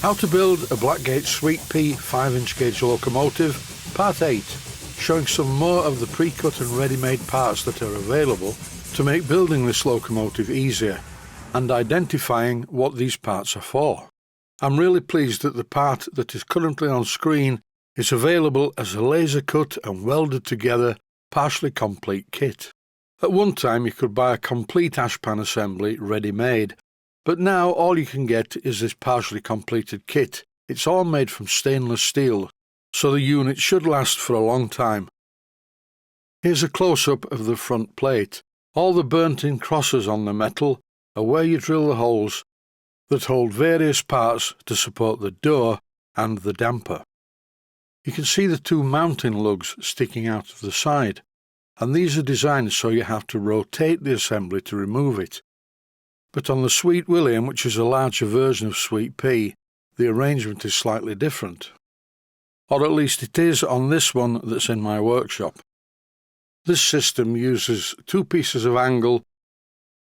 How to build a Blackgates Sweet Pea 5-inch gauge locomotive, Part 8, showing some more of the pre-cut and ready-made parts that are available to make building this locomotive easier, and identifying what these parts are for. I'm really pleased that the part that is currently on screen is available as a laser cut and welded together partially complete kit. At one time you could buy a complete Ashpan assembly ready-made, but now all you can get is this partially completed kit. It's all made from stainless steel, so the unit should last for a long time. Here's a close-up of the front plate. All the burnt-in crosses on the metal are where you drill the holes that hold various parts to support the door and the damper. You can see the two mounting lugs sticking out of the side, and these are designed so you have to rotate the assembly to remove it. But on the Sweet William, which is a larger version of Sweet Pea, the arrangement is slightly different. Or at least it is on this one that's in my workshop. This system uses two pieces of angle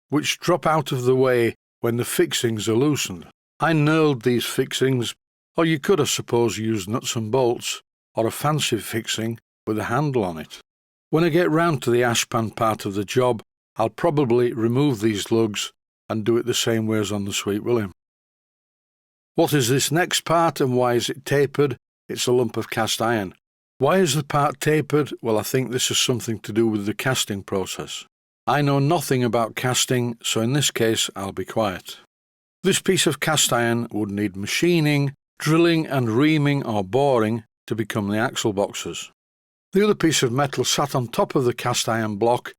which drop out of the way when the fixings are loosened. I knurled these fixings, or you could I suppose use nuts and bolts, or a fancy fixing with a handle on it. When I get round to the Ashpan part of the job, I'll probably remove these lugs and do it the same way as on the Sweet William. What is this next part and why is it tapered? It's a lump of cast iron. Why is the part tapered? Well, I think this is something to do with the casting process. I know nothing about casting, so in this case I'll be quiet. This piece of cast iron would need machining, drilling and reaming or boring to become the axle boxes. The other piece of metal sat on top of the cast iron block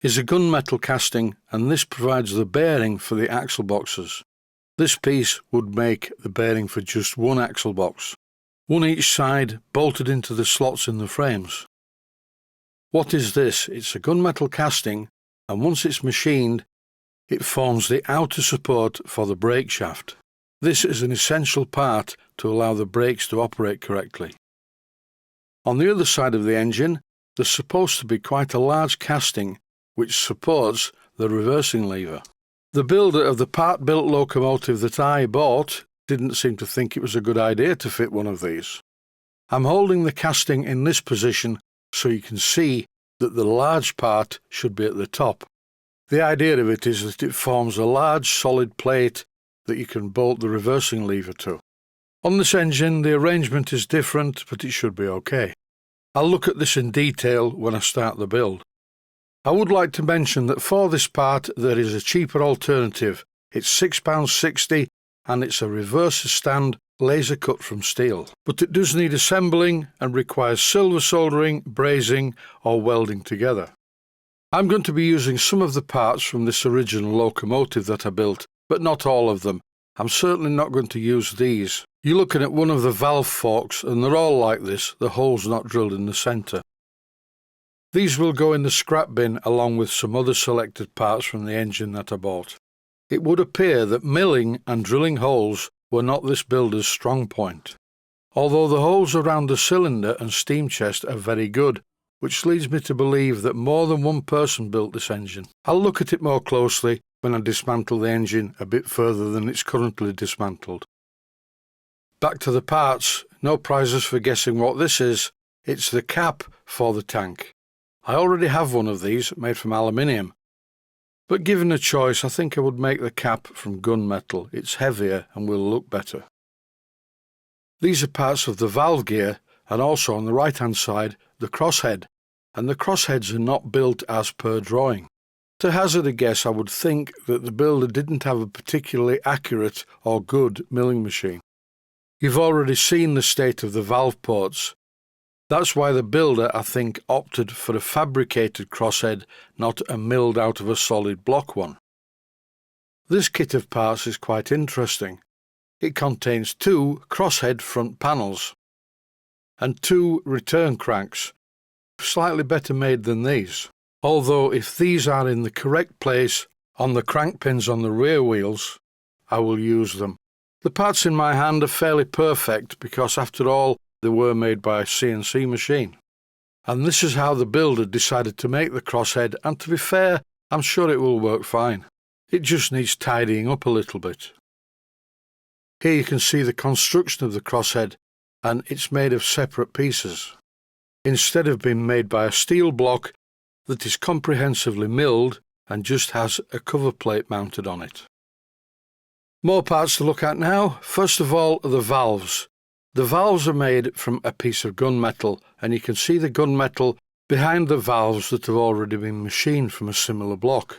is a gunmetal casting, and this provides the bearing for the axle boxes. This piece would make the bearing for just one axle box, one each side bolted into the slots in the frames. What is this? It's a gunmetal casting, and once it's machined, it forms the outer support for the brake shaft. This is an essential part to allow the brakes to operate correctly. On the other side of the engine, there's supposed to be quite a large casting which supports the reversing lever. The builder of the part-built locomotive that I bought didn't seem to think it was a good idea to fit one of these. I'm holding the casting in this position so you can see that the large part should be at the top. The idea of it is that it forms a large solid plate that you can bolt the reversing lever to. On this engine the arrangement is different, but it should be okay. I'll look at this in detail when I start the build. I would like to mention that for this part there is a cheaper alternative. It's £6.60 and it's a reverser stand laser cut from steel. But it does need assembling and requires silver soldering, brazing or welding together. I'm going to be using some of the parts from this original locomotive that I built, but not all of them. I'm certainly not going to use these. You're looking at one of the valve forks and they're all like this, the hole's not drilled in the centre. These will go in the scrap bin along with some other selected parts from the engine that I bought. It would appear that milling and drilling holes were not this builder's strong point, although the holes around the cylinder and steam chest are very good, which leads me to believe that more than one person built this engine. I'll look at it more closely when I dismantle the engine a bit further than it's currently dismantled. Back to the parts, no prizes for guessing what this is. It's the cap for the tank. I already have one of these made from aluminium, but given a choice I think I would make the cap from gunmetal. It's heavier and will look better. These are parts of the valve gear and also on the right hand side the crosshead, and the crossheads are not built as per drawing. To hazard a guess I would think that the builder didn't have a particularly accurate or good milling machine. You've already seen the state of the valve ports. That's why the builder, I think, opted for a fabricated crosshead, not a milled out of a solid block one. This kit of parts is quite interesting. It contains two crosshead front panels and two return cranks, slightly better made than these. Although if these are in the correct place on the crank pins on the rear wheels, I will use them. The parts in my hand are fairly perfect because after all they were made by a CNC machine. And this is how the builder decided to make the crosshead, and to be fair, I'm sure it will work fine. It just needs tidying up a little bit. Here you can see the construction of the crosshead, and it's made of separate pieces, instead of being made by a steel block that is comprehensively milled and just has a cover plate mounted on it. More parts to look at now. First of all, the valves. The valves are made from a piece of gunmetal, and you can see the gunmetal behind the valves that have already been machined from a similar block.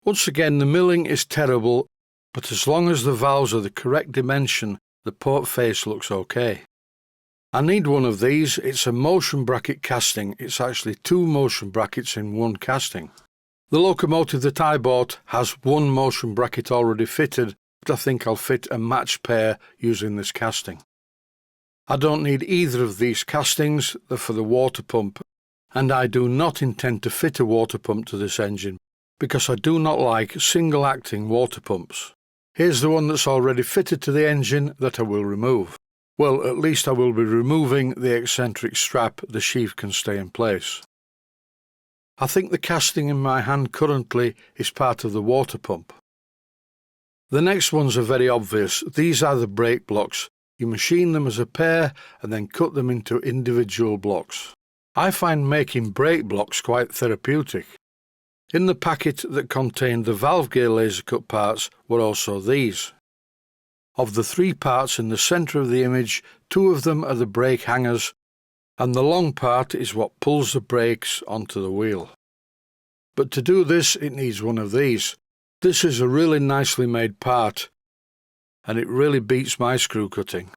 Once again, the milling is terrible, but as long as the valves are the correct dimension, the port face looks okay. I need one of these. It's a motion bracket casting. It's actually 2 motion brackets in one casting. The locomotive that I bought has 1 motion bracket already fitted, but I think I'll fit a matched pair using this casting. I don't need either of these castings. They're for the water pump, and I do not intend to fit a water pump to this engine because I do not like single-acting water pumps. Here's the one that's already fitted to the engine that I will remove. Well, at least I will be removing the eccentric strap. The sheath can stay in place. I think the casting in my hand currently is part of the water pump. The next ones are very obvious. These are the brake blocks. You machine them as a pair and then cut them into individual blocks. I find making brake blocks quite therapeutic. In the packet that contained the valve gear laser cut parts were also these. Of the 3 parts in the centre of the image, 2 of them are the brake hangers, and the long part is what pulls the brakes onto the wheel. But to do this, it needs one of these. This is a really nicely made part, and it really beats my screw cutting.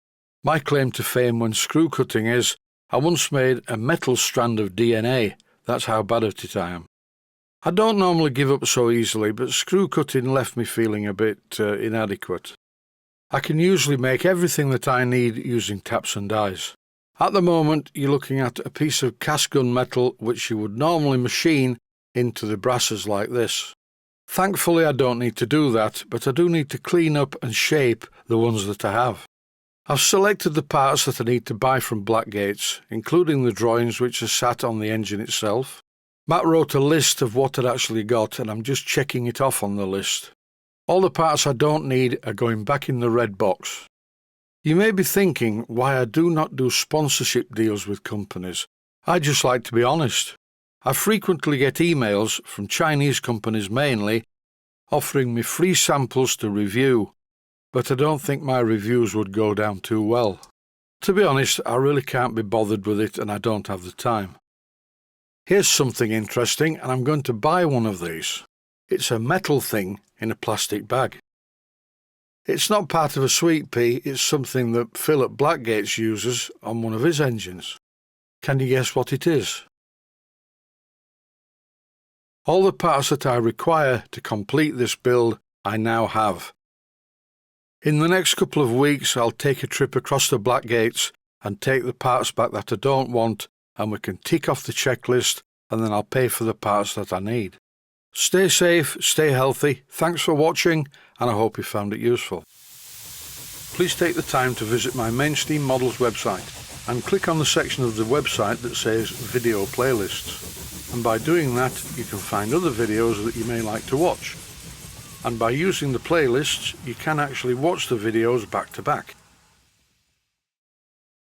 My claim to fame when screw cutting is, I once made a metal strand of DNA. That's how bad at it I am. I don't normally give up so easily, but screw cutting left me feeling a bit inadequate. I can usually make everything that I need using taps and dies. At the moment, you're looking at a piece of cast gun metal which you would normally machine into the brasses like this. Thankfully, I don't need to do that, but I do need to clean up and shape the ones that I have. I've selected the parts that I need to buy from Blackgates, including the drawings which are sat on the engine itself. Matt wrote a list of what I'd actually got, and I'm just checking it off on the list. All the parts I don't need are going back in the red box. You may be thinking why I do not do sponsorship deals with companies. I just like to be honest. I frequently get emails from Chinese companies mainly, offering me free samples to review, but I don't think my reviews would go down too well. To be honest, I really can't be bothered with it, and I don't have the time. Here's something interesting, and I'm going to buy one of these. It's a metal thing in a plastic bag. It's not part of a sweet pea, it's something that Phil at Blackgates uses on one of his engines. Can you guess what it is? All the parts that I require to complete this build I now have. In the next couple of weeks I'll take a trip across the Blackgates and take the parts back that I don't want, and we can tick off the checklist, and then I'll pay for the parts that I need. Stay safe, stay healthy, thanks for watching, and I hope you found it useful. Please take the time to visit my Mainsteam Models website and click on the section of the website that says Video Playlists. And by doing that, you can find other videos that you may like to watch. And by using the playlists, you can actually watch the videos back to back.